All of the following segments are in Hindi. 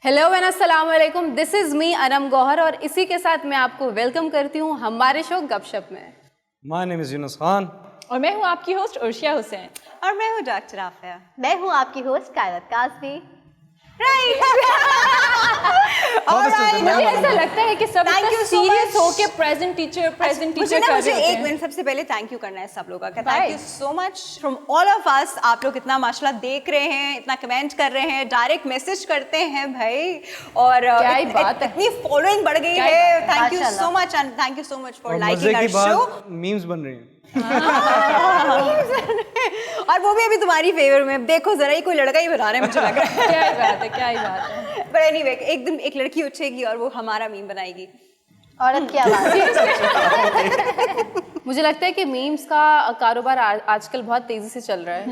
हेलो एंड अस्सलाम वालेकुम, this is me Anam Gauhar और इसी के साथ मैं आपको वेलकम करती हूँ हमारे शो गपशप में। My name is Yunus Khan और मैं हूँ आपकी होस्ट उर्शिया हुसैन। और मैं हूँ डॉक्टर आफिया। मैं हूँ आपकी होस्ट कायरत काज़मी। मुझे ऐसा लगता है कि सब सीरियस होके प्रेजेंट टीचर मुझे एक मिनट सबसे पहले थैंक यू करना है सब लोगों का। Thank you so much from all of us. आप लोग इतना माशाल्लाह देख रहे हैं, इतना कमेंट कर रहे हैं, डायरेक्ट मैसेज करते हैं भाई, और इतनी फॉलोइंग बढ़ गई है। Thank you so much and thank you so much for liking our show. Memes बन रही हैं और वो भी अभी तुम्हारी फेवर में। देखो जरा, ही कोई लड़का ही बना रहा है मुझे लग रहा है। क्या ही बात है। पर एनीवे, एक दिन एक लड़की उठेगी और वो हमारा मीम बनाएगी। औरत की आवाज़। मुझे लगता है कि मीम्स का कारोबार आजकल बहुत तेजी से चल रहा है,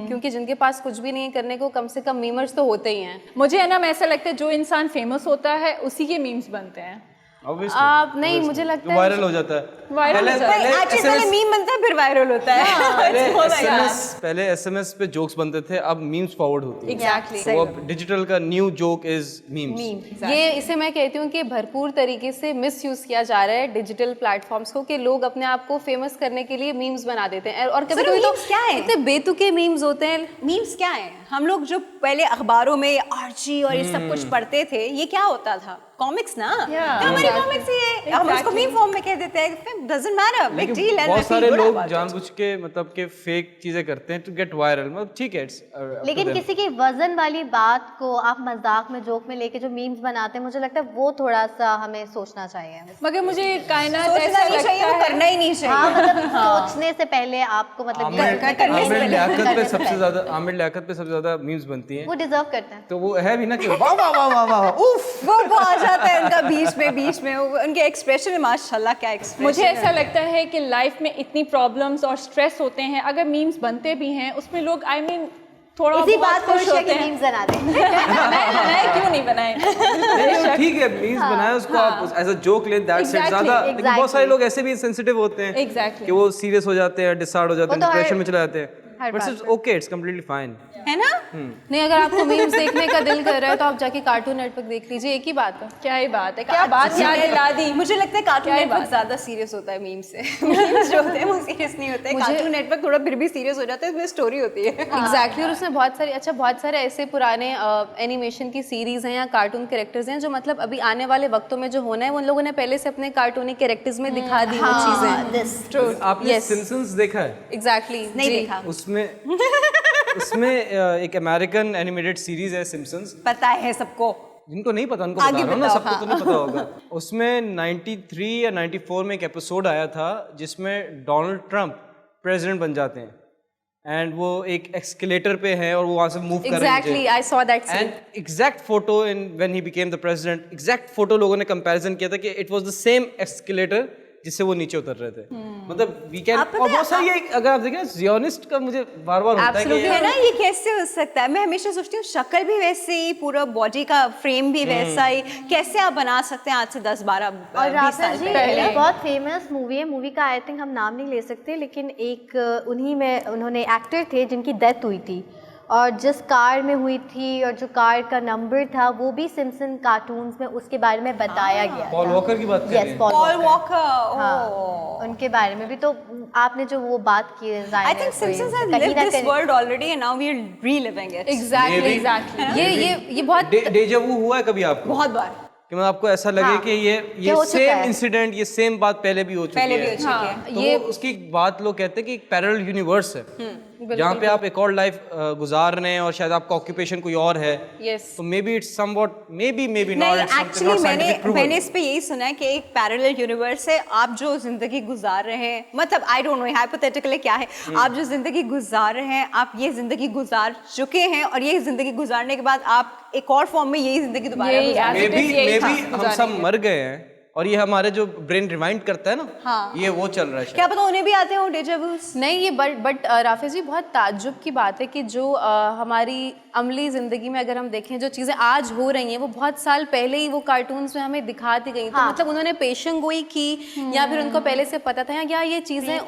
क्योंकि जिनके पास कुछ भी नहीं करने को, कम से कम मीमर्स तो होते ही हैं। मुझे है ना, ऐसा लगता है जो इंसान फेमस होता है उसी के मीम्स बनते हैं। आप नहीं, मुझे लगता है वायरल हो जाता है। पहले मीम बनता है फिर वायरल होता है। पहले एसएमएस पे जोक्स बनते थे, अब मीम्स फॉरवर्ड होती है। एग्जैक्टली। वो अब डिजिटल का न्यू जोक इज मीम्स। ये इसे मैं कहती हूँ कि भरपूर तरीके से मिस यूज किया जा रहा है डिजिटल प्लेटफॉर्म्स को, कि लोग अपने आप को फेमस करने के लिए मीम्स बना देते हैं। और कभी कभी तो क्या है, इतने बेतुके मीम्स होते हैं। मीम्स क्या है? हम लोग जो पहले अखबारों में आर्ची और ये सब कुछ पढ़ते थे, ये क्या होता था? कॉमिक्स ना, हमारी कॉमिक्स ही है। हम उसको मीम फॉर्म में कह देते हैं। Doesn't matter, big deal. बहुत सारे लोग जानबूझ के मतलब के फेक चीजें करते हैं टू गेट वायरल। मतलब ठीक है, लेकिन किसी की वजन वाली बात को आप मजाक में, जोक में लेके जो मीम्स बनाते हैं, मुझे लगता है वो थोड़ा सा हमें सोचना चाहिए। मगर मुझे कायनात ऐसा लगता है वो करना ही नहीं चाहिए। हाँ, मतलब सोचने से पहले आपको मतलब आमिर लियाकत पे सबसे ज्यादा मीम्स बनती हैं। वो डिजर्व करते हैं। तो वो है भी ना कि वाह वाह वाह वाह वाह, उफ, वो आ जाता है उनका बीच में उनके एक्सप्रेशन, माशाल्लाह क्या एक्सप्रेशन। मुझे ऐसा लगता है कि लाइफ में इतनी प्रॉब्लम्स और स्ट्रेस होते हैं, अगर मीम्स बनते भी हैं उसमें लोग थोड़ा इसी बात को खुश होते हैं। मीम्स बना दें। बनाए क्यों नहीं बनाए? ठीक है, मीम्स बनाए, उसको आप एज अ जोक ले, दैट्स इट। ज्यादा लेकिन बहुत सारे लोग ऐसे भी सेंसिटिव होते हैं कि वो सीरियस हो जाते हैं, डिसऑर्ड हो जाते हैं, डिप्रेशन में चले जाते हैं। But it's okay, it's completely fine, है ना? नहीं, अगर आपको मीम्स देखने का दिल कर रहा है तो आप जाके कार्टून नेटवर्क देख लीजिए। एक ही बात है। क्या ही बात है, क्या बात याद दिला दी। मुझे लगता है कार्टून नेटवर्क ज्यादा सीरियस होता है मीम्स से। मीम्स जो होते हैं वो सीरियस नहीं होते हैं। कार्टून नेटवर्क थोड़ा फिर भी सीरियस हो जाता है, इसमें स्टोरी होती है। एग्जैक्टली। और उसमें बहुत सारे ऐसे पुराने एनिमेशन की सीरीज हैं या कार्टून कैरेक्टर्स हैं जो मतलब अभी आने वाले वक्तों में जो होना है, वो उन लोगों ने पहले से अपने कार्टूनी कैरेक्टर्स में दिखा दी वो चीजें। आपने सिम्पसन्स देखा है? एग्जैक्टली, नहीं देखा। उसमें एक अमेरिकन एनिमेटेड सीरीज है सिम्पसन्स। पता है सबको, जिनको नहीं पता उनको बता रहा हूँ ना, सबको तो नहीं पता होगा। उसमें 93 या 94 में एक एपिसोड आया था जिसमें डोनाल्ड ट्रंप प्रेसिडेंट बन जाते हैं, एंड वो एक एस्केलेटर पे हैं और वो वहां से मूव कर रहे हैं। Exactly, I saw that scene. And exact photo in when he became the president, exact photo लोगों ने कंपैरिजन किया था कि it was the same escalator जिससे वो नीचे उतर रहे थे। मतलब वी कैन, और बहुत सारी अगर आप देखें जियोनिस्ट का मुझे बार-बार होता है कि है ना, ये कैसे हो सकता है? मैं हमेशा सोचती हूँ शक्ल भी वैसे ही, पूरा बॉडी का फ्रेम भी वैसा ही, कैसे आप बना सकते हैं आज से 10-12-20 साल पहले? बहुत फेमस मूवी है, मूवी का आई थिंक हम नाम नहीं ले सकते, लेकिन एक उन्हीं में उन्होंने एक्टर थे जिनकी डेथ हुई थी, और जिस कार में हुई थी और जो कार का नंबर था वो भी सिम्पसन कार्टून्स में उसके बारे में बताया गया। पॉल वॉकर की बात कर रहे हैं? पॉल वॉकर, हाँ, उनके बारे में भी तो आपने जो वो बात की, I think Simpsons have lived this world already and now we are reliving it. Exactly. ये बहुत डेजा वू हुआ है कभी आपको? बहुत बार कि मतलब आपको ऐसा लगे कि ये सेम इंसिडेंट, ये सेम बात पहले भी हो चुकी है। तो ये उसकी बात लोग कहते हैं कि एक पैरेलल यूनिवर्स है जहाँ पे आप एक और लाइफ गुजार रहे हैं और शायद आपका ऑक्यूपेशन कोई और है। तो may be it's somewhat, may be not, it's actually मैंने इस पे यही सुना है कि एक पैरेलल यूनिवर्स है। आप जो जिंदगी गुजार रहे हैं, मतलब आई डोंट नो हाइपोथेटिकली क्या है, आप जो जिंदगी गुजार रहे हैं, आप ये जिंदगी गुजार चुके हैं और ये जिंदगी गुजारने के बाद आप एक और फॉर्म में यही जिंदगी दोबारा गुजारेंगे। मे बी हम सब मर गए हैं और ये हमारे जो ब्रेन रिमाइंड करता है ना, ये वो चल रहा है शायद। क्या पता उन्हें भी आते हो डेजा वूस? नहीं, ये बट राफी जी बहुत ताज्जुब की बात है कि जो हमारी अमली ज़िंदगी में अगर हम देखें जो चीज़ें आज हो रही हैं वो बहुत साल पहले ही वो कार्टून्स में हमें दिखा दी गई। तो मतलब उन्होंने पेशन गोई की या फिर उनको पहले से पता था या ये चीज़ें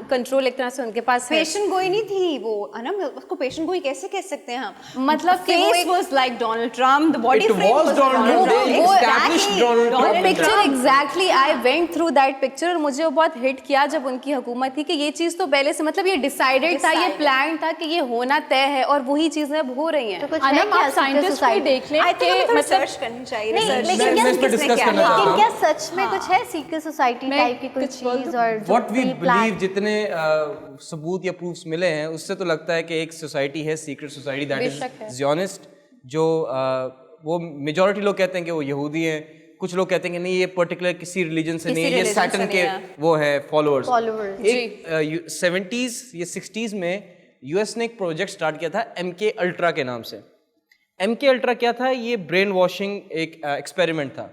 कंट्रोल एक तरह से उनके पास है। पेशन गोई नहीं थी वो, है ना, उसको पेशन गोई कैसे कह सकते हैं हम? मतलब कि वो face was like Donald Trump, the body It frame was was Donald Trump. They established Donald वो Trump. Picture exactly I went through that picture और मुझे वो बहुत हिट किया जब उनकी हुकूमत थी कि ये चीज़ तो पहले से मतलब ये डिसाइडेड था, ये प्लान था कि ये होना तय है और वही चीज़ें अब हो रही हैं। तो कुछ अनम, है क्या आप साइंटिस्ट को ही देख लें आई कि थिंक हमें मतलब रिसर्च करनी चाहिए। नहीं, research लेकिन करनी क्या- मैं इस पे किसने discuss क्या करना किया? चाहता लेकिन हूँ। क्या सच में कुछ है सीक्रेट सोसाइटी मैं टाइप की कोई कुछ बोल चीज? और What we believe, जितने सबूत या प्रूफ्स मिले हैं उससे तो लगता है कि एक सोसाइटी है, सीक्रेट सोसाइटी, दैट बेशक है। इज ज़ियोनिस्ट, जो वो मेजॉरिटी लोग कहते हैं कि वो यहूदी हैं, कुछ लोग कहते हैं कि नहीं ये पर्टिकुलर किसी रिलीजन से नहीं है, ये religion से सैटन नहीं के है। वो है फॉलोअर्स। Followers, एक 70s या 60s में यूएस ने एक प्रोजेक्ट स्टार्ट किया था MK अल्ट्रा के नाम से। MK अल्ट्रा क्या था? ये ब्रेन वॉशिंग एक एक्सपेरिमेंट था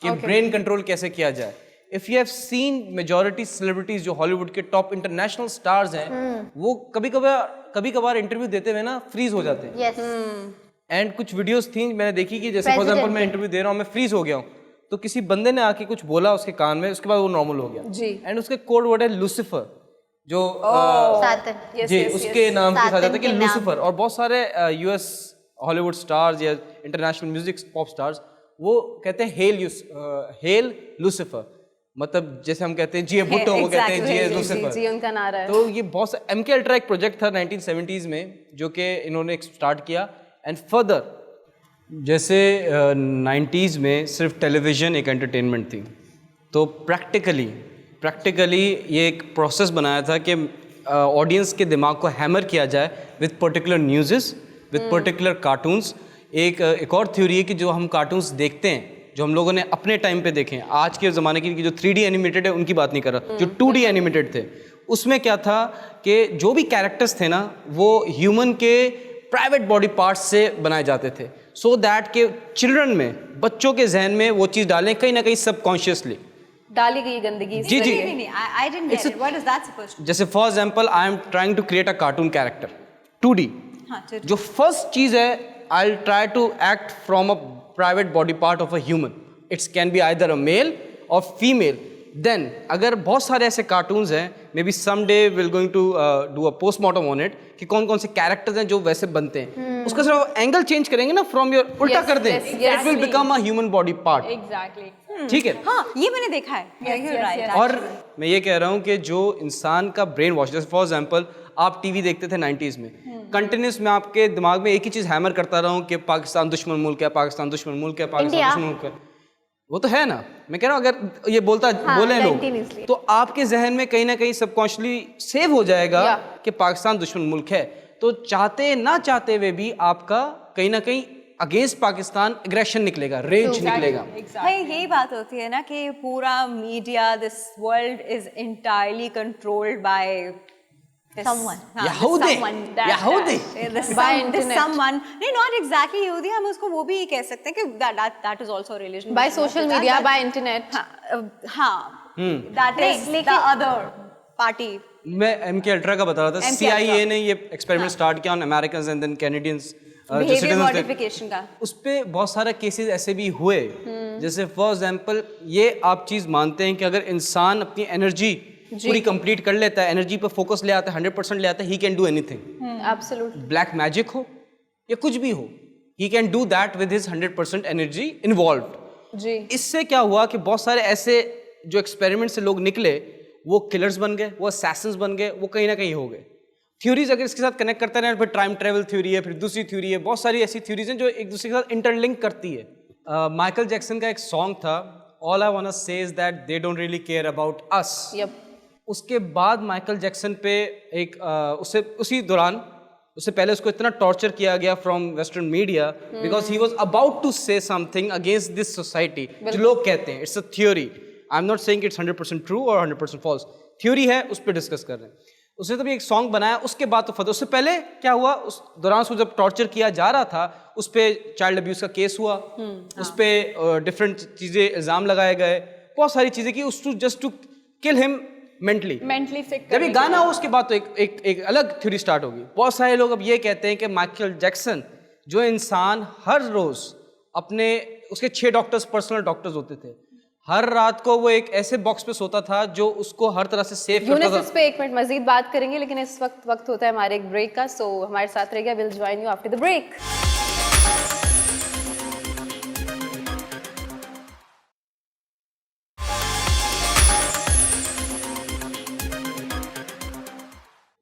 कि ब्रेन कंट्रोल कैसे किया जाए। If you have seen majority celebrities जो हॉलीवुड के टॉप इंटरनेशनल स्टार्स हैं, वो कभी कभार इंटरव्यू देते हुए ना फ्रीज हो जाते हैं। यस, एंड कुछ वीडियोस थी मैंने देखी कि जैसे फॉर एग्जांपल मैं इंटरव्यू दे रहा हूँ, मैं फ्रीज हो गया हूँ, तो किसी बंदे ने आके कुछ बोला उसके कान में, उसके बाद वो नॉर्मल हो गया। जी। एंड उसके कोड वर्ड है लूसिफर, जो सातन। जी उसके नाम के साथ सातन आता है कि के नाम। लूसिफर। और बहुत सारे यूएस हॉलीवुड स्टार्स या इंटरनेशनल म्यूजिक पॉप स्टार्स वो कहते हैं हेल लूसिफर, मतलब जैसे हम कहते हैं जिए भुट्टो, वो कहते हैं जिए लूसिफर। जी उनका नारा है। तो ये बहुत MK अल्ट्रा एक प्रोजेक्ट था 1970s में जो कि इन्होंने स्टार्ट किया। एंड फर्दर जैसे 90s में सिर्फ टेलीविज़न एक एंटरटेनमेंट थी, तो प्रैक्टिकली ये एक प्रोसेस बनाया था कि ऑडियंस के दिमाग को हैमर किया जाए with particular news, with particular cartoons. एक और थ्योरी है कि जो हम कार्टून्स देखते हैं, जो हम लोगों ने अपने टाइम पे देखे हैं, आज के ज़माने की जो 3D एनिमेटेड है उनकी बात नहीं कर रहा, जो 2D एनिमेटेड थे, उसमें क्या था कि जो भी कैरेक्टर्स थे ना वो ह्यूमन के प्राइवेट बॉडी पार्ट्स से बनाए जाते थे, सो दैट के चिल्ड्रन में, बच्चों के जहन में वो चीज़ डालें कहीं ना कहीं सबकॉन्शियसली डाली गई गंदगी। जी जी। नहीं, I didn't get it. What is that supposed to? जैसे for example I am trying to create a cartoon character 2D, हाँ, चलो। जो फर्स्ट चीज़ है I will try to act from a private body part of a human, its can be either a male or female. Then अगर बहुत सारे ऐसे कार्टून्स हैं, may be some day will going to do a postmortem on it कि कौन कौन से कैरेक्टर्स हैं जो वैसे बनते हैं, उसका सिर्फ एंगल चेंज करेंगे ना, फ्रॉम योर उल्टा कर दें, it will become a human body part. Exactly. ठीक है। हाँ, ये मैंने देखा है। You're right, और actually. मैं ये कह रहा हूँ कि जो इंसान का ब्रेन वॉश, जैसे फॉर एग्जाम्पल आप टीवी देखते थे 90s में, कंटिन्यूस मैं आपके दिमाग में एक ही चीज़ हैमर करता रहा हूँ कि पाकिस्तान दुश्मन मुल्क है, पाकिस्तान दुश्मन मुल्क है, पाकिस्तान दुश्मन मुल्क है, वो तो है ना। मैं कह रहा हूँ अगर ये बोले लोग, continuously. तो आपके जहन में कहीं ना कहीं सबकॉन्शियसली सेव हो जाएगा कि पाकिस्तान दुश्मन मुल्क है, तो चाहते ना चाहते हुए भी आपका कहीं ना कहीं अगेंस्ट पाकिस्तान एग्रेशन निकलेगा, रेज निकलेगा। भाई यही बात होती है ना कि पूरा media, this world is entirely controlled by Someone. यहूदी, यहूदी। नहीं, not exactly यहूदी, हम उसको वो भी कह सकते हैं कि that is also a religion. By social media, by internet. हाँ, that is the other party. मैं MK अल्ट्रा का बता रहा था। MK CIA ने ये एक्सपेरिमेंट स्टार्ट किया on Americans and then Canadians, Behavior modification का। उस पे बहुत सारे केसेस ऐसे भी हुए, जैसे फॉर एग्जांपल ये आप चीज़ मानते हैं कि अगर इंसान अपनी एनर्जी पूरी कंप्लीट कर लेता है, एनर्जी पे फोकस ले आता है, 100% ले आता है, he can do anything. Absolute. Black magic हो या कुछ भी हो, he can do that with his 100% energy involved. जी। इससे क्या हुआ कि बहुत सारे ऐसे जो एक्सपेरिमेंट से लोग निकले, वो किलर्स बन गए, वो असैसिन्स बन गए, वो कहीं ना कहीं हो गए। थ्योरीज अगर इसके साथ कनेक्ट करते हैं, फिर टाइम ट्रेवल थ्योरी है, फिर दूसरी थ्योरी है, बहुत सारी ऐसी थ्योरीज हैं जो एक दूसरे के साथ इंटरलिंक करती है। माइकल जैक्सन का एक सॉन्ग था, all I want say is that they don't really care about us. Yup. उसके बाद माइकल जैक्सन पे एक उसी दौरान, उससे पहले उसको इतना टॉर्चर किया गया from western media because he was about to say something against this society. जो लोग कहते हैं it's a theory, I am not saying it's 100% true और 100% फॉल्स, थ्योरी है, उस पर डिस्कस कर रहे हैं। उसने तभी एक सॉन्ग बनाया, उसके बाद तो फतह। उससे पहले क्या हुआ, उस दौरान उसको जब टॉर्चर किया जा रहा था, उस पर चाइल्ड अब्यूज का केस हुआ, उस पर डिफरेंट चीज़ें इल्ज़ाम लगाए गए, बहुत सारी चीजें की उस just to kill him mentally sick. जब ये गाना हो उसके बाद तो एक अलग थ्योरी स्टार्ट होगी। बहुत सारे लोग अब ये कहते हैं कि माइकल जैक्सन जो इंसान हर रोज अपने उसके 6 डॉक्टर्स पर्सनल डॉक्टर्स होते थे, हर रात को वो एक ऐसे बॉक्स पे सोता था जो उसको हर तरह से सेफ करता यूनिस था। इस पे 1 मिनट मजीद बात करेंगे, लेकिन इस वक्त होता है हमारे एक ब्रेक का, सो हमारे साथ रहेगा। Will join you after the break.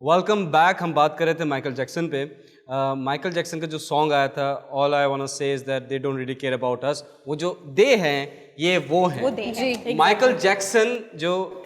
Welcome back. हम बात कर रहे थे माइकल जैक्सन पे। माइकल जैक्सन का जो सॉन्ग आया था all I want to say is that they don't really care about us, वो जो दे हैं ये वो हैं। जी माइकल जैक्सन जो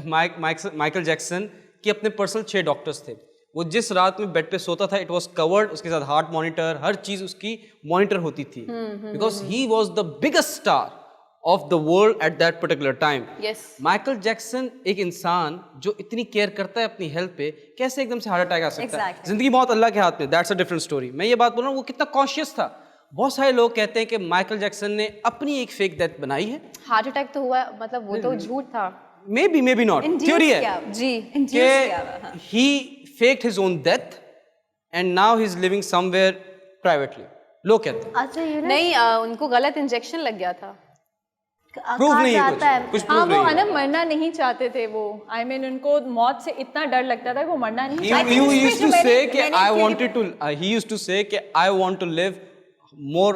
माइकल जैक्सन के अपने पर्सनल 6 डॉक्टर्स थे। वो जिस रात में बेड पे सोता था इट वाज कवर्ड, उसके साथ हार्ट मॉनिटर, हर चीज उसकी मॉनिटर होती थी, because he was the biggest star of the world at that particular time. Yes. Michael Jackson एक इंसान जो इतनी केयर करता है अपनी हेल्थ पे, कैसे एकदम से हार्ट अटैक आ सकता है? जिंदगी बहुत अल्लाह के हाथ में, दैट्स अ डिफरेंट स्टोरी। मैं ये बात बोल रहा हूँ वो कितना कॉन्शियस था। बहुत सारे लोग कहते हैं कि माइकल जैक्सन ने अपनी एक फेक डेथ बनाई है। हार्ट अटैक तो हुआ, मतलब वो तो झूठ था। मे बी नॉट, थ्योरी है जी कि he faked his own death and now he is living somewhere privately, लोग कहते हैं। अच्छा यूनिस नहीं, उनको गलत इंजेक्शन लग गया था। प्रूफ नहीं है कुछ हाँ, प्रूफ वो नहीं है। अनम मरना नहीं चाहते थे वो। I mean, उनको मौत से इतना डर लगता था कि वो मरना नहीं चाहते। He used to say कि I wanted to he used to say कि I want to live more,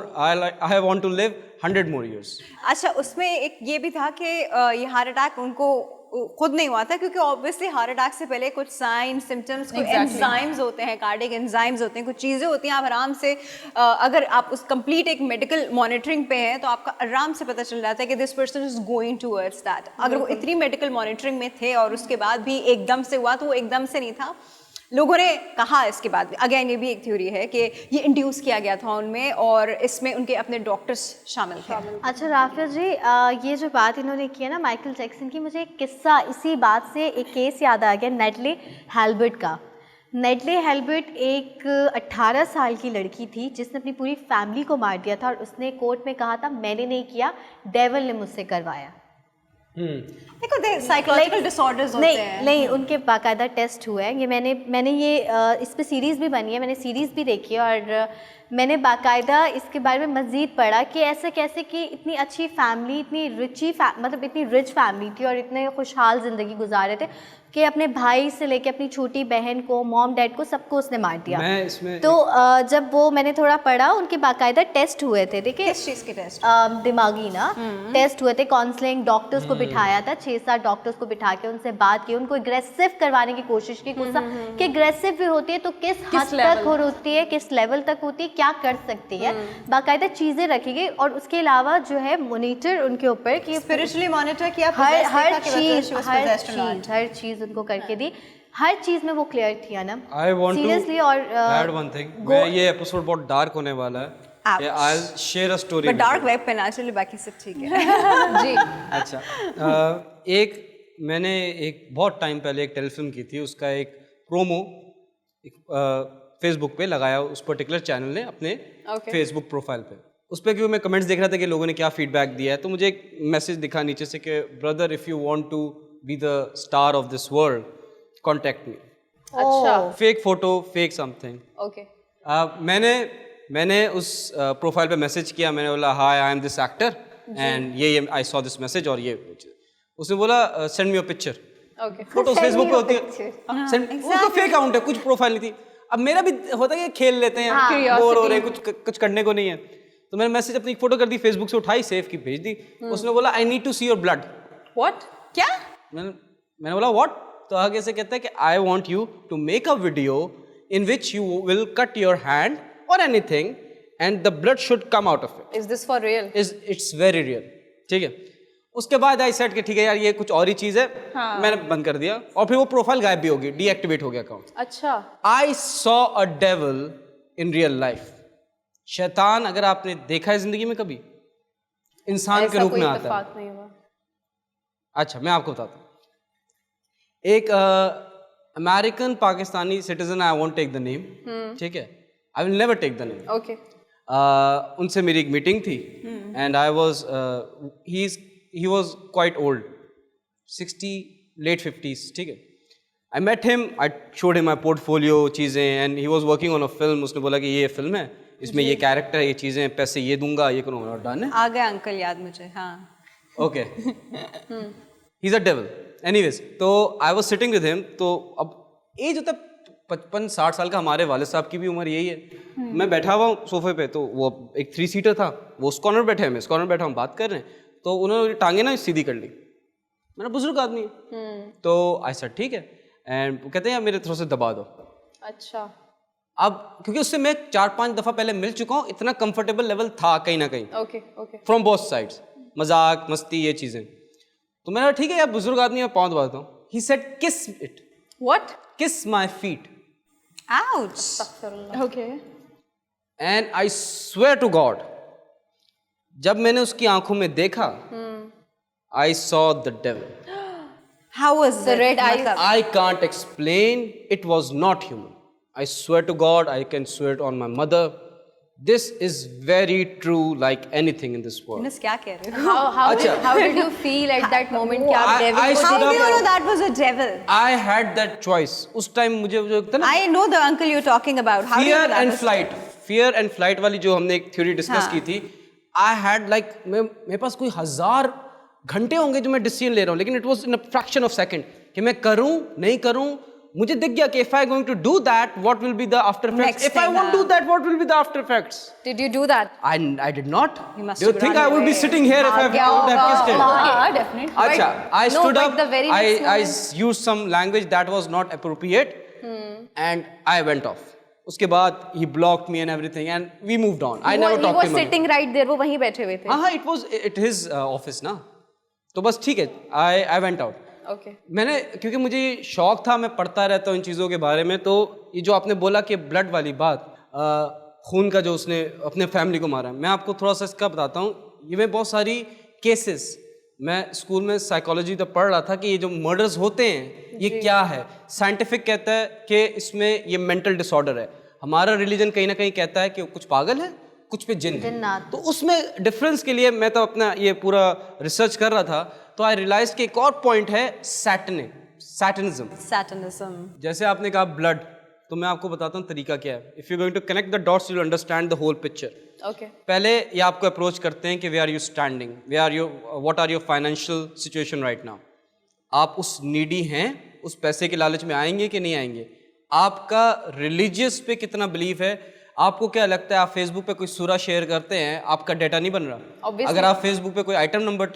I want to live 100 more years. अच्छा, उसमें एक ये भी था कि ये हार्ट अटैक उनको खुद नहीं हुआ था, क्योंकि ऑब्वियसली हार्ट अटैक से पहले कुछ साइन सिम्टम्स, कुछ एंजाइम्स होते हैं, कार्डियक एंजाइम्स होते हैं, कुछ चीज़ें होती हैं। आप आराम से अगर आप उस कंप्लीट एक मेडिकल मॉनिटरिंग पे हैं तो आपका आराम से पता चल जाता है कि this person is going towards that. अगर वो इतनी मेडिकल मॉनिटरिंग में थे और उसके बाद भी एकदम से हुआ तो वो एकदम से नहीं था। लोगों ने कहा इसके बाद भी, अगेन ये भी एक थ्योरी है कि ये इंड्यूस किया गया था उनमें और इसमें उनके अपने डॉक्टर्स शामिल थे। अच्छा राफिया जी, ये जो बात इन्होंने की है ना माइकल जैक्सन की, मुझे एक किस्सा इसी बात से एक केस याद आ गया नेडले हेल्बर्ट का। नेडले हेल्बर्ट एक 18 साल की लड़की थी जिसने अपनी पूरी फैमिली को मार दिया था और उसने कोर्ट में कहा था मैंने नहीं किया, डेविल ने मुझसे करवाया। देखो साइकोलॉजिकल डिसऑर्डर्स होते हैं। नहीं, उनके बाकायदा टेस्ट हुए हैं। ये मैंने ये इस पे सीरीज़ भी बनी है, मैंने सीरीज़ भी देखी है और मैंने बाकायदा इसके बारे में मज़ीद पढ़ा कि ऐसे कैसे कि इतनी अच्छी फैमिली, इतनी मतलब इतनी रिच फैमिली थी और इतने खुशहाल ज़िंदगी गुजार रहे थे कि अपने भाई से लेके अपनी छोटी बहन को, मॉम डैड को, सबको उसने मार दिया। तो जब वो मैंने थोड़ा पढ़ा, उनके बाकायदा टेस्ट हुए थे। देखिए किस चीज़ के टेस्ट? दिमागी ना टेस्ट हुए थे, काउंसलिंग, डॉक्टर्स को बिठाया था, 6-7 डॉक्टर्स को बिठा के उनसे बात की, उनको एग्रेसिव करवाने की कोशिश की। गुस्सा कि एग्रेसिव भी होती है तो किस हद तक होती है, किस लेवल तक होती है, क्या कर सकती है, बाकायदा चीज़ें रखी गई। और उसके अलावा जो है मॉनिटर उनके ऊपर कि स्पिरिचुअली मॉनिटर किया, हर चीज़ उनको करके दी, हर चीज में वो क्लियर थी। अनम सीरियसली। और ऐड वन थिंग, मैं ये एपिसोड बहुत डार्क होने वाला है। I will share a story, but dark web पे ना चले, बाकी सब ठीक है। जी अच्छा, मैंने एक बहुत टाइम पहले एक टेलीफिल्म की थी, उसका एक प्रोमो फेसबुक पे लगाया उस पर्टिकुलर चैनल ने अपने फेसबुक प्रोफाइल पे। उस पर क्यों मैं कमेंट्स देख रहा था कि लोगों ने क्या फीडबैक दिया है, तो मुझे एक मैसेज दिखा नीचे से कि brother if you want to be the star of this world contact me. अच्छा, fake photo, fake something. Okay. मैंने उस प्रोफाइल पे मैसेज किया, मैंने बोला hi I am this actor and ये आई सॉ दिस मैसेज और ये। उसने बोला send me a picture. Okay, photo Facebook पे होती है, वो तो फेक अकाउंट है, कुछ प्रोफाइल नहीं थी। अब मेरा भी होता है कि खेल लेते हैं, बोर हो रहे हैं, कुछ करने को नहीं है, तो मैंने मैसेज अपनी फोटो कर दी, फेसबुक से उठाई, सेव की, भेज दी। उसने बोला I need to see your blood. What? क्या? मैंने बोला व्हाट? तो आगे से कहता है कि I want you to make a video in which you will cut your hand और anything and the blood should come out of it. Is this for real? It's very real. ठीक है, उसके बाद आई सेड कि ठीक है यार ये कुछ और ही चीज है। मैंने बंद कर दिया और फिर वो प्रोफाइल गायब भी हो गई, डीएक्टिवेट हो गया अकाउंट। अच्छा। I saw a devil in real life. शैतान अगर आपने देखा है जिंदगी में कभी, इंसान के रूप में आता है। नहीं हुआ। अच्छा, मैं आपको बताता हूँ। एक American Pakistani citizen, I won't take the name, ठीक है, I will never take the name. Okay. उनसे मेरी एक मीटिंग थी and I was he is he was quite old, 60, late 50s, ठीक है. I met him, I showed him my portfolio चीज़ें, and he was working on a film. उसने बोला कि ये फिल्म है, इसमें ये कैरेक्टर है, ये चीज़ें, पैसे ये दूंगा, ये करूँगा, और डन है. आ गया अंकल याद मुझे. हाँ. Okay. He's a devil. Anyways, तो I was sitting with him. तो अब एज होता है 55-60 साल का, हमारे वाले साहब की भी उम्र यही है. मैं बैठा हुआ हूँ सोफे पे, तो वो एक 3 सीटर था, वो उस कॉर्नर बैठे हैं, मैं इस कॉर्नर बैठा हूँ, बात कर रहे हैं. तो उन्होंने टांगे ना सीधी कर ली. मेरा बुजुर्ग आदमी है, तो आई सेड ठीक है. एंड कहते हैं यार मेरे थोड़ा से दबा दो. अच्छा. अब क्योंकि उससे मैं 4-5 दफ़ा पहले मिल चुका हूँ, इतना कंफर्टेबल लेवल था कहीं ना कहीं. Okay okay. From both sides, मजाक मस्ती ये चीज़ें. तो मैंने ठीक है यार बुजुर्ग आदमी, मैं पाँव दबाता हूँ. He said kiss it. What? Kiss my feet. Ouch. Okay. And I swear to God, जब मैंने उसकी आंखों में देखा, I saw the devil. How was The it? red eyes. मतलब, I can't explain. It was not human. I swear to God, I can swear it on my mother. This is very true, like anything in this world. Ines, क्या कह रहे हो? How did you feel at that moment कि आप devil I को stood How do up. you know that was a devil? I had that choice. उस टाइम मुझे जो था ना, I know the uncle you're talking about. How do you know fear that and was- flight. Fear and flight वाली जो हमने एक थ्योरी डिस्कस हाँ. की थी. I had like मेरे पास कोई 1000 घंटे होंगे जो मैं डिसीजन ले रहा हूँ, लेकिन it was in a fraction of second कि मैं करूँ नहीं करूँ. मुझे दिख गया कि if I going to do that, what will be the after effects? Next If I thing, won't do हाँ. that, what will be the after effects? Did you do that? I did not. You must Do you have think run I would be away. sitting here if I would have kissed it? हाँ, definitely. Acha, I no, stood but up. the very next I moment- used some language that was not appropriate, and I went off. उसके बाद he blocked me and everything, and we moved on. I never He talked to was him. sitting right there. वो वहीं बैठे हुए थे. हाँ हाँ, it was at his office ना. तो बस ठीक है, I went out. Okay. मैंने क्योंकि मुझे शौक था, मैं पढ़ता रहता हूँ इन चीज़ों के बारे में. तो ये जो आपने बोला कि ब्लड वाली बात, खून का जो उसने अपने फैमिली को मारा, मैं आपको थोड़ा सा इसका बताता हूँ. ये मैं बहुत सारी केसेस, मैं स्कूल में साइकोलॉजी तो पढ़ रहा था कि ये जो मर्डर्स होते हैं ये क्या है. साइंटिफिक कहता है कि इसमें ये मेंटल डिसऑर्डर है. हमारा रिलीजन कहीं ना कहीं कहता है कि कुछ पागल है, कुछ पे जिन है. जिन्नात. तो उसमें डिफरेंस के लिए मैं तो अपना ये पूरा रिसर्च कर रहा था, तो आई रियलाइज कि एक और पॉइंट है सैटनिज्म. Satanism. जैसे आपने कहा ब्लड, तो मैं आपको बताता हूँ तरीका क्या है. If you going to connect the dots you will understand the whole picture. Okay. पहले ये आपको अप्रोच करते हैं कि where are you standing, where are you, what are your financial situation right now. आप उस नीडी हैं, उस पैसे के लालच में आएंगे कि नहीं आएंगे. आपका रिलीजियस पे कितना बिलीफ है. आपको क्या लगता है, आप फेसबुक पे कोई सूरा शेयर करते हैं, आपका डाटा नहीं बन रहा. Obviously. अगर आप फेसबुक पे कोई आइटम नंबर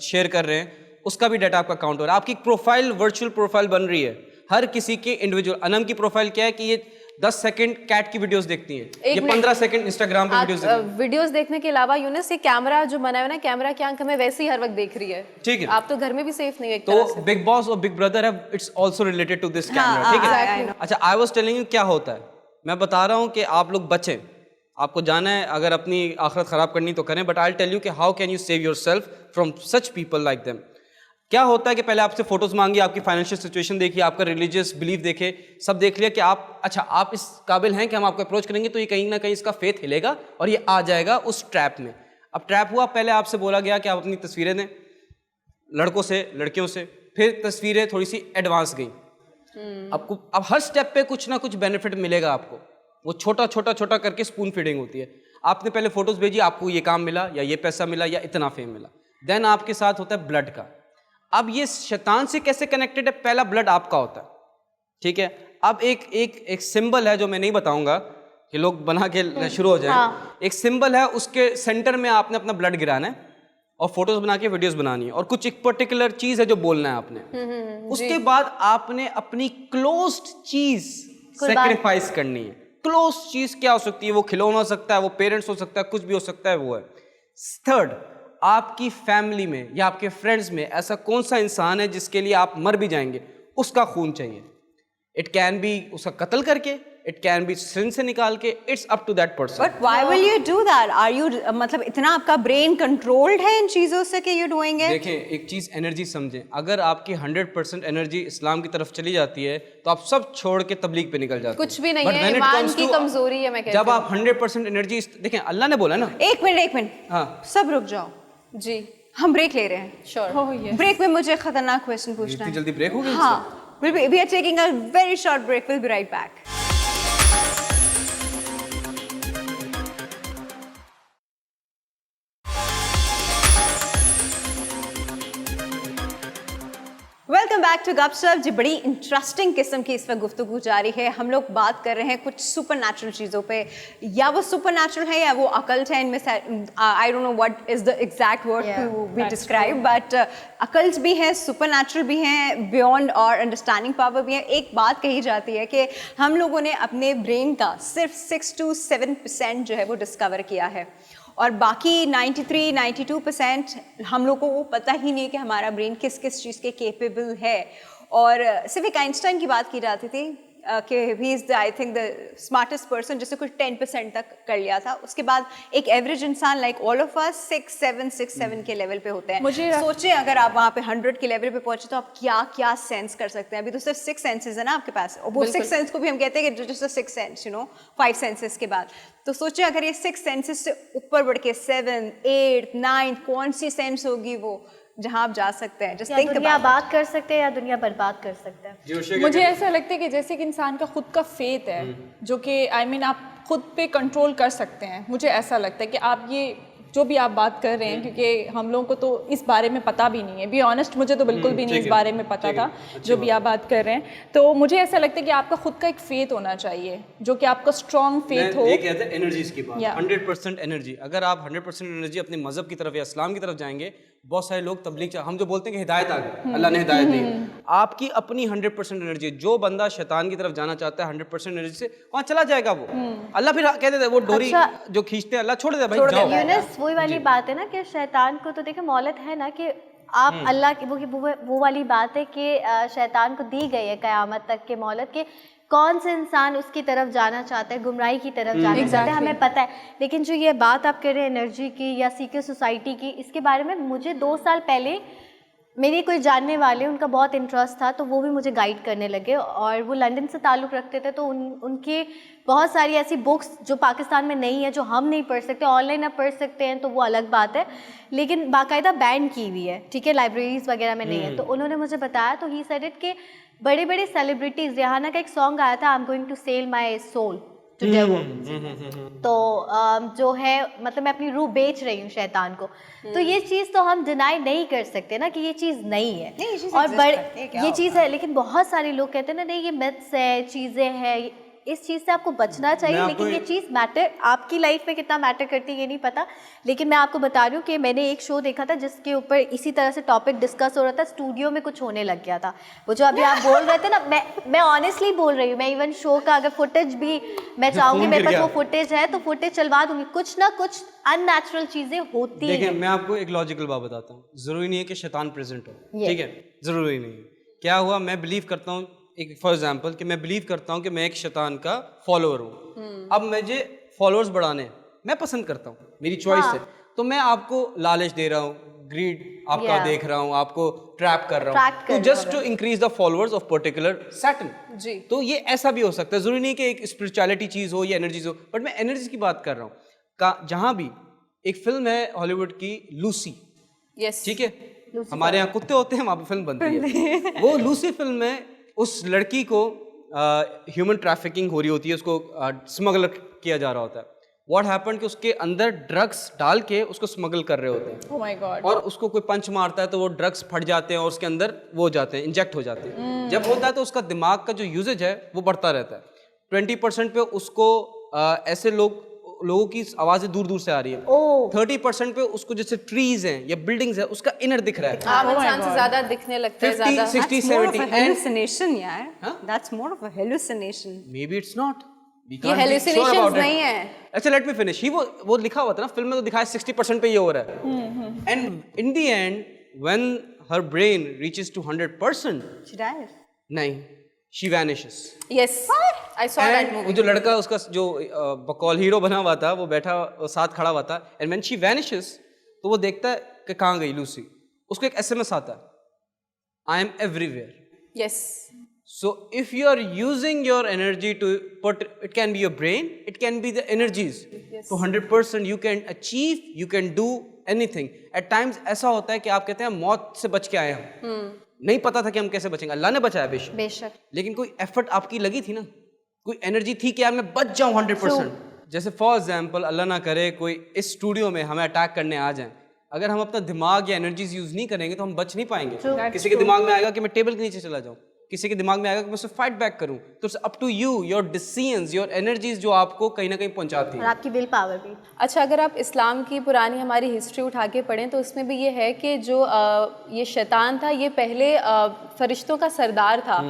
शेयर कर रहे हैं, उसका भी डाटा आपका काउंट हो रहा है. आपकी प्रोफाइल वर्चुअल प्रोफाइल बन रही है. हर किसी के इंडिविजुअल. अनम की प्रोफाइल क्या है कि ये 10 सेकंड कैट की वीडियोस देखती हैं, ये 15 सेकंड इंस्टाग्राम पे वीडियोस देखती हैं. वीडियोस देखने के अलावा यूनिस, ये कैमरा जो बना है ना, कैमरा की आंख हमें वैसे ही हर वक्त देख रही है. ठीक है. आप तो घर में भी सेफ नहीं हो एक तरह तो से. बिग बॉस और बिग ब्रदर है, it's also related to this camera. हाँ, ठीक है. exactly. अच्छा, आई वाज टेलिंग यू क्या होता है. मैं बता रहा हूँ कि आप लोग बचें. आपको जाना है, अगर अपनी आखिरत खराब करनी तो करें, बट आई टेल यू कि how can you save yourself from such people like them. क्या होता है कि पहले आपसे फोटोज मांगी, आपकी फाइनेंशियल सिचुएशन देखिए, आपका रिलीजियस बिलीफ देखे, सब देख लिया कि आप, अच्छा आप इस काबिल हैं कि हम आपको अप्रोच करेंगे, तो ये कहीं ना कहीं इसका फेथ हिलेगा और ये आ जाएगा उस ट्रैप में. अब ट्रैप हुआ, पहले आपसे बोला गया कि आप अपनी तस्वीरें दें, लड़कों से लड़कियों से, फिर तस्वीरें थोड़ी सी एडवांस गई. आपको अब हर स्टेप पे कुछ ना कुछ बेनिफिट मिलेगा आपको. वो छोटा छोटा छोटा करके स्पून फीडिंग होती है. आपने पहले फोटोज भेजी, आपको ये काम मिला या ये पैसा मिला या इतना फेम मिला. देन आपके साथ होता है ब्लड का. अब ये शैतान से कैसे कनेक्टेड है, पहला ब्लड आपका होता है. ठीक है. अब एक सिंबल है जो मैं नहीं बताऊंगा कि लोग बना के शुरू हो जाए. एक सिंबल है, उसके सेंटर में आपने अपना ब्लड गिराना है और फोटोज बना के वीडियोस बनानी है, और कुछ एक पर्टिकुलर चीज है जो बोलना है आपने. उसके बाद आपने अपनी क्लोज्ड चीज सेक्रीफाइस करनी है. क्लोज चीज क्या हो सकती है? वो खिलौना हो सकता है, वो पेरेंट्स हो सकता है, कुछ भी हो सकता है. वो है थर्ड, आपकी फैमिली में या आपके फ्रेंड्स में ऐसा कौन सा इंसान है जिसके लिए आप मर भी जाएंगे, उसका खून चाहिए. इट कैन बी उसका कत्ल करके, इट कैन बी सिन से निकाल के, it's up to that person. But why will you do that? Are you मतलब इतना आपका ब्रेन कंट्रोल्ड है इन चीजों से कि you're doing it? देखें, एक चीज एनर्जी समझें. अगर आपकी 100% एनर्जी इस्लाम की तरफ चली जाती है तो आप सब छोड़ के तबलीग पे निकल जाते हैं. कुछ भी नहीं But है, when it ईमान comes की to- कमजोरी है. मैं कहती जब आप 100% एनर्जी, देखें अल्लाह ने बोला ना. एक मिनट हाँ. सब रुक जाओ. जी. हम ब्रेक ले रहे हैं। श्योर। ब्रेक में मुझे खतरनाक क्वेश्चन पूछना इतनी है। जल्दी ब्रेक हो गई? हाँ, we are taking a very short break. We'll be right back. Welcome back to Gupshup. जी बड़ी इंटरेस्टिंग किस्म की इस वक्त गुफ्तगू जारी है। हम लोग बात कर रहे हैं कुछ सुपर नेचुरल चीज़ों पे, या वो सुपर नेचुरल है या वो अकल्ट है। इनमें से I don't know what is the exact word to be describe, but occult भी हैं, सुपर नेचुरल भी हैं, बियॉन्ड और अंडरस्टैंडिंग पावर भी है। एक बात कही जाती है कि हम लोगों ने अपने ब्रेन का सिर्फ 6 to 7% जो है वो डिस्कवर किया है, और बाकी 93-92% हम लोग को वो पता ही नहीं है कि हमारा ब्रेन किस किस चीज़ के केपेबल है। और सिर्फ एक आइंस्टाइन की बात की जाती थी कि he is the I think the smartest person, जिससे कुछ 10% तक कर लिया था। उसके बाद एक एवरेज इंसान लाइक ऑल ऑफ अस 6-7 के लेवल पे होते हैं। मुझे सोचें अगर आप वहाँ पे 100 के लेवल पे पहुंचे तो आप क्या क्या सेंस कर सकते हैं। अभी तो सिर्फ 6 सेंसेस है ना आपके पास, और वो 6 सेंस को भी हम कहते हैं कि जस्ट 6 सेंस, 5 सेंसेस के बाद। तो सोचें अगर ये 6 सेंसेस से ऊपर बढ़ के 7, 8, 9 कौन सी सेंस होगी वो जहाँ आप जा सकते हैं। जस्ट थिंक दुनिया बात कर सकते हैं या दुनिया बर्बाद कर सकते हैं। मुझे ऐसा लगता है कि जैसे कि इंसान का खुद का फेथ है, जो कि आप खुद पे कंट्रोल कर सकते हैं। मुझे ऐसा लगता है कि आप ये जो भी आप बात कर रहे हैं, क्योंकि हम लोगों को तो इस बारे में पता भी नहीं है, बी ऑनेस्ट मुझे तो बिल्कुल भी नहीं इस बारे में पता था जो भी आप बात कर रहे हैं। तो मुझे ऐसा लगता है कि आपका खुद का एक फेथ होना चाहिए, जो कि आपका स्ट्रॉन्ग फेथ हो। ये कहते हैं एनर्जीज की बात, 100% एनर्जी। अगर आप 100% एनर्जी अपने मजहब की तरफ या इस्लाम की तरफ जाएंगे, बहुत सारे लोग तबलीग, हम जो बोलते हैं कि हिदायत आ गई, अल्लाह ने हिदायत दी, आपकी अपनी 100% एनर्जी। जो बंदा शैतान की तरफ जाना चाहता है 100% एनर्जी से, वहाँ चला जाएगा वो। अल्लाह फिर कह देता है वो डोरी जो खींचते हैं, अल्लाह छोड़ दे भाई, जाओ। यूनुस वही वाली बात है ना कि शैतान को तो देखिए मोहलत है ना कि आप अल्लाह की वो वाली बात है कि शैतान को दी गई है क़यामत तक के मोहलत के कौन से इंसान उसकी तरफ जाना चाहता है, गुमराही की तरफ जाना चाहता है, हमें पता है। लेकिन जो ये बात आप कह रहे हैं एनर्जी की या सीक्रेट सोसाइटी की, इसके बारे में मुझे 2 साल पहले मेरी कोई जानने वाले, उनका बहुत इंटरेस्ट था, तो वो भी मुझे गाइड करने लगे, और वो लंदन से ताल्लुक़ रखते थे। तो उनके बहुत सारी ऐसी बुक्स जो पाकिस्तान में नहीं है, जो हम नहीं पढ़ सकते, ऑनलाइन आप पढ़ सकते हैं तो वो अलग बात है, लेकिन बाकायदा बैन की हुई है, ठीक है, लाइब्रेरीज वगैरह में नहीं है। तो उन्होंने मुझे बताया, तो ही सेड इट के बड़े बड़े सेलिब्रिटीज़, रिहाना का एक सॉन्ग आया था, I am going to sell my soul to devil, तो जो है मतलब मैं अपनी रूह बेच रही हूँ शैतान को। तो ये चीज़ तो हम डिनाई नहीं कर सकते ना कि ये चीज़ नहीं है, और ये चीज़ है। लेकिन बहुत सारे लोग कहते हैं ना नहीं ये मिथ्स है, चीज़ें हैं, इस चीज़ से आपको बचना चाहिए। लेकिन ये चीज़ मैटर आपकी लाइफ में कितना मैटर करती है ये नहीं पता, लेकिन मैं आपको बता रही हूँ कि मैंने एक शो देखा था जिसके ऊपर इसी तरह से टॉपिक डिस्कस हो रहा था, स्टूडियो में कुछ होने लग गया था। वो जो अभी आप बोल रहे थे ना, मैं ऑनेस्टली बोल रही हूँ, मैं इवन शो का अगर फुटेज भी मैं चाहूँगी, मेरे पास वो फुटेज है तो फुटेज चलवा दूँगी। कुछ ना कुछ अननेचुरल चीज़ें होती हैं। देखिए मैं आपको एक लॉजिकल बात बताता हूँ, ज़रूरी नहीं है कि शैतान प्रेजेंट हो, ठीक है, ज़रूरी नहीं है। क्या हुआ, मैं बिलीव करता हूँ, एक फॉर एग्जांपल कि मैं बिलीव करता हूँ कि मैं एक शैतान का फॉलोअर हूँ। अब मुझे फॉलोअर्स बढ़ाने मैं पसंद करता हूँ, मेरी चॉइस है, तो मैं आपको लालच दे रहा हूँ, ग्रीड आपका देख रहा हूँ, आपको ट्रैप कर रहा हूँ, तो just to increase the followers of particular Satan ji. तो ये ऐसा भी हो सकता है, जरूरी नहीं कि एक स्पिरिचुअलिटी चीज हो या एनर्जीज हो, बट मैं एनर्जी की बात कर रहा हूँ। जहाँ भी एक फिल्म है हॉलीवुड की लूसी, ठीक है, हमारे यहाँ कुत्ते होते हैं, वहाँ पे फिल्म बनती है। वो लूसी फिल्म में उस लड़की को ह्यूमन ट्रैफिकिंग हो रही होती है, उसको स्मगल किया जा रहा होता है। व्हाट हैपेंड कि उसके अंदर ड्रग्स डाल के उसको स्मगल कर रहे होते हैं। Oh my God. और उसको कोई पंच मारता है तो वो ड्रग्स फट जाते हैं और उसके अंदर वो हो जाते हैं, इंजेक्ट हो जाते हैं। जब होता है तो उसका दिमाग का जो यूजेज है वो बढ़ता रहता है। 20% पे उसको ऐसे लोगों की आवाजें दूर दूर से आ रही है। 30% पे उसको जैसे ट्रीज हैं या बिल्डिंग्स है उसका इनर दिख रहा है। आम इंसान से ज्यादा दिखने लगता है, 50, 60, 70 hallucination यार, that's more of a hallucination. Maybe it's not. ये hallucinations नहीं है। अच्छा लेट मी फिनिश। ही वो लिखा हुआ था ना फिल्म में, तो दिखाया 60% पे ये हो रहा है। And in the end when her brain reaches to 100%, she dies. नहीं, she vanishes. Yes, I saw that movie. वो जो लड़का उसका जो बकौल हीरो बना हुआ था, वो बैठा साथ खड़ा हुआ था, एंड व्हेन शी वैनिशेस तो वो देखता है कि कहाँ गई लूसी। उसको एक SMS आता है, I am everywhere. Yes. So if you are using your energy to put, it can be your brain, it can be the energies. Yes. So 100% you can achieve, you can do anything. At times ऐसा होता है कि आप कहते हैं मौत से बच के आए हम, नहीं पता था कि हम कैसे बचेंगे, अल्लाह ने बचाया बेशक, लेकिन कोई एफर्ट आपकी लगी थी ना, कोई एनर्जी थी कि यार मैं बच जाऊं 100%। जैसे फॉर एग्जाम्पल अल्लाह ना करे कोई इस स्टूडियो में हमें अटैक करने आ जाए, अगर हम अपना दिमाग या एनर्जीज यूज नहीं करेंगे तो हम बच नहीं पाएंगे। किसी के दिमाग में आएगा कि मैं टेबल के नीचे चला जाऊं, किसी के दिमाग में आएगा कि मैं उसे फाइट बैक करूं। तो it's up to you, your decisions, your energies जो आपको कहीं ना कहीं पहुंचाती है, और आपकी विल पावर भी। अच्छा, अगर आप इस्लाम की पुरानी हमारी हिस्ट्री उठा के पढ़ें तो उसमें भी ये है कि जो ये शैतान था ये पहले फरिश्तों का सरदार था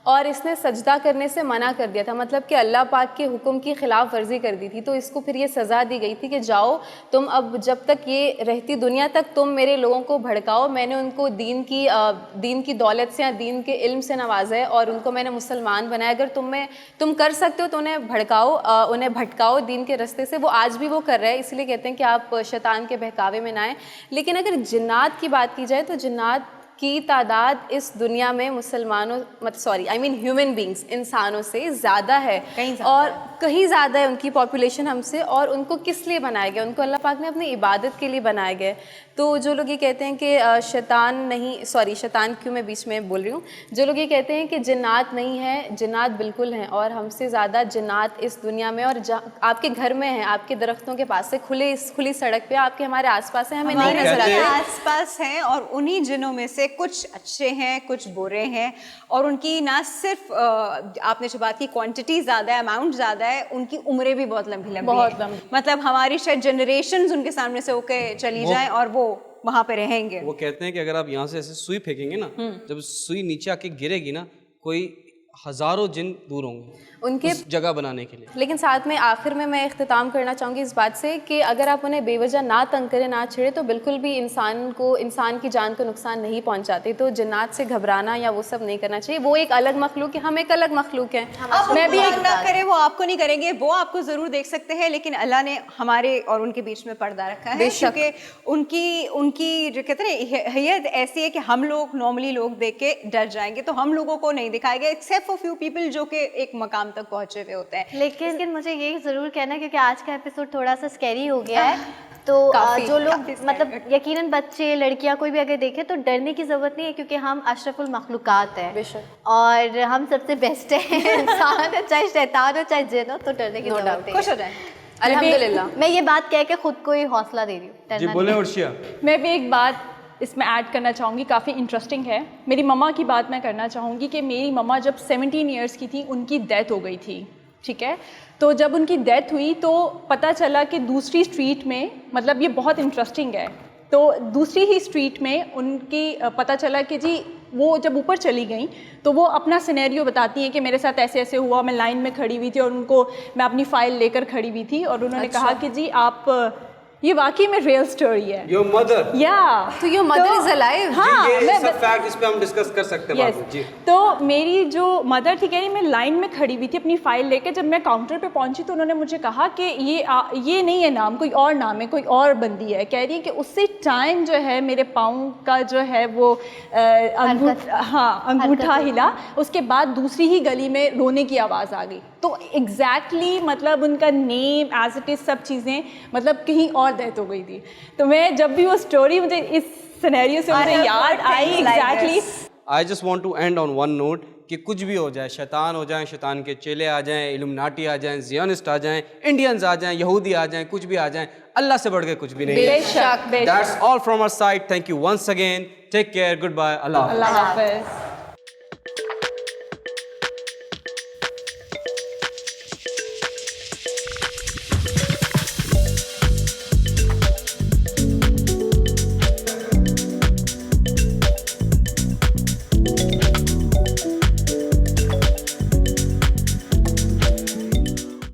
और इसने सजदा करने से मना कर दिया था, मतलब कि अल्लाह पाक के हुक्म की खिलाफ वर्जी कर दी थी। तो इसको फिर ये सज़ा दी गई थी कि जाओ तुम अब जब तक ये रहती दुनिया तक तुम मेरे लोगों को भड़काओ। मैंने उनको दीन की दौलत से या दीन के इल्म से नवाजा है और उनको मैंने मुसलमान बनाया। अगर तुम कर सकते हो तो उन्हें भड़काओ, उन्हें भटकाओ दीन के रास्ते से। वो आज भी वो कर रहे हैं, इसलिए कहते हैं कि आप शैतान के बहकावे में ना आएं। लेकिन अगर जिन्नात की बात की जाए तो जिन्नात की तादाद इस दुनिया में मुसलमानों ह्यूमन बींग्स, इंसानों से ज़्यादा है, कहीं ज़्यादा है उनकी पॉपुलेशन हमसे। और उनको किस लिए बनाया गया? उनको अल्लाह पाक ने अपनी इबादत के लिए बनाया गया। तो जो लोग ये कहते हैं कि शैतान क्यों मैं बीच में बोल रही हूँ, जो लोग ये कहते हैं कि जिन्नात नहीं है, जिन्नात बिल्कुल हैं और हमसे ज़्यादा जिन्नात इस दुनिया में और आपके घर में हैं, आपके दरख्तों के पास से, खुली सड़क पे आपके हमारे आसपास हैं, हमें नहीं नजर आते, आसपास हैं। और उन्हीं जिनों में से कुछ अच्छे हैं, कुछ बुरे हैं। और उनकी ना सिर्फ आपने जो बात की क्वांटिटी ज़्यादा है, अमाउंट ज़्यादा है, उनकी उम्रें भी बहुत लंबी है। मतलब हमारी शायद जनरेशन्स उनके सामने से होके चली जाएं और वो वहाँ पे रहेंगे। वो कहते हैं कि अगर आप यहाँ से ऐसे सुई फेंकेंगे ना, जब सुई नीचे आके गिरेगी ना, कोई हजारों जिन दूर होंगे उनके उस जगह बनाने के लिए। लेकिन साथ में आखिर में मैं इख्तिताम करना चाहूँगी इस बात से कि अगर आप उन्हें बेवजह ना तंग करें, ना छेड़े, तो बिल्कुल भी इंसान की जान को नुकसान नहीं पहुँचाते। तो जिन्नात से घबराना या वो सब नहीं करना चाहिए। वो एक अलग मखलूक है, हम एक अलग मखलूक हैं। मैं भी एक ना करे, वो आपको नहीं करेंगे, वो आपको ज़रूर देख सकते हैं, लेकिन अल्लाह ने हमारे और उनके बीच में पर्दा रखा है, क्योंकि उनकी जो कहते हैं हैयत ऐसी है कि हम लोग नॉर्मली लोग देख के डर जाएंगे, तो हम लोगों को नहीं दिखाएगा एक्सेप्ट फॉर फ्यू पीपल जो कि एक मकाम तक पहुंचे हुए होते हैं। लेकिन मुझे ये ज़रूर कहना है, क्योंकि आज का एपिसोड थोड़ा सा स्कैरी हो गया है, तो जो लोग मतलब यकीनन बच्चे, लड़कियां, कोई भी अगर देखे तो डरने की ज़रूरत नहीं है, क्योंकि हम अशरफुल मखलूक़ात हैं और हम सबसे बेस्ट हैं। इंसान हो चाहे शैतान हो चाहे जिन हो, तो डरने की ज़रूरत नहीं। खुश हो जाए अल्हम्दुलिल्लाह। मैं ये बात कह के खुद को ही हौसला दे रही हूँ। जी बोले अर्शिया। मैं भी एक बात इसमें ऐड करना चाहूँगी, काफ़ी इंटरेस्टिंग है। मेरी मम्मा की बात मैं करना चाहूँगी कि मेरी मम्मा जब 17 ईयर्स की थी उनकी डेथ हो गई थी, ठीक है। तो जब उनकी डेथ हुई तो पता चला कि दूसरी स्ट्रीट में, मतलब ये बहुत इंटरेस्टिंग है, तो दूसरी ही स्ट्रीट में उनकी पता चला कि जी वो जब ऊपर चली गई तो वो अपना सिनेरियो बताती हैं कि मेरे साथ ऐसे ऐसे हुआ, मैं लाइन में खड़ी हुई थी और उनको मैं अपनी फ़ाइल लेकर खड़ी हुई थी और उन्होंने कहा कि जी आप, ये वाकई में रियल स्टोरी है। योर मदर, तो योर मदर इज अलाइव। हाँ, ये सब फैक्ट इस पे हम डिस्कस कर सकते हैं बाद में। जी। तो मेरी जो मदर थी, कह रही मैं लाइन में खड़ी हुई थी अपनी फाइल लेके, जब मैं काउंटर पे पहुंची तो उन्होंने मुझे कहा कि ये नहीं है नाम, कोई और नाम है, कोई और बंदी है। कह रही है कि उससे टाइम जो है मेरे पाँव का जो है वो अंगूठा हिला, उसके बाद दूसरी ही गली में रोने की आवाज़ आ गई। तो एग्जैक्टली मतलब उनका नेम एज इट इज़ सब चीज़ें, मतलब कहीं और डेथ हो गई थी। तो मैं जब भी वो स्टोरी मुझे इस सिनेरियो से मुझे याद आई exactly. I just want to end on one note कि कुछ भी हो जाए, शैतान हो जाए, शैतान के चेले आ जाएं, इल्यूमिनाटी आ जाएं, ज़ियोनिस्ट आ जाएं, इंडियंस आ जाएं, यहूदी आ जाएं, कुछ भी आ जाएं, अल्लाह से बढ़ के कुछ भी नहीं है। That's all from our side. Thank you once again. Take care. Goodbye. Allah हाफ़िज़।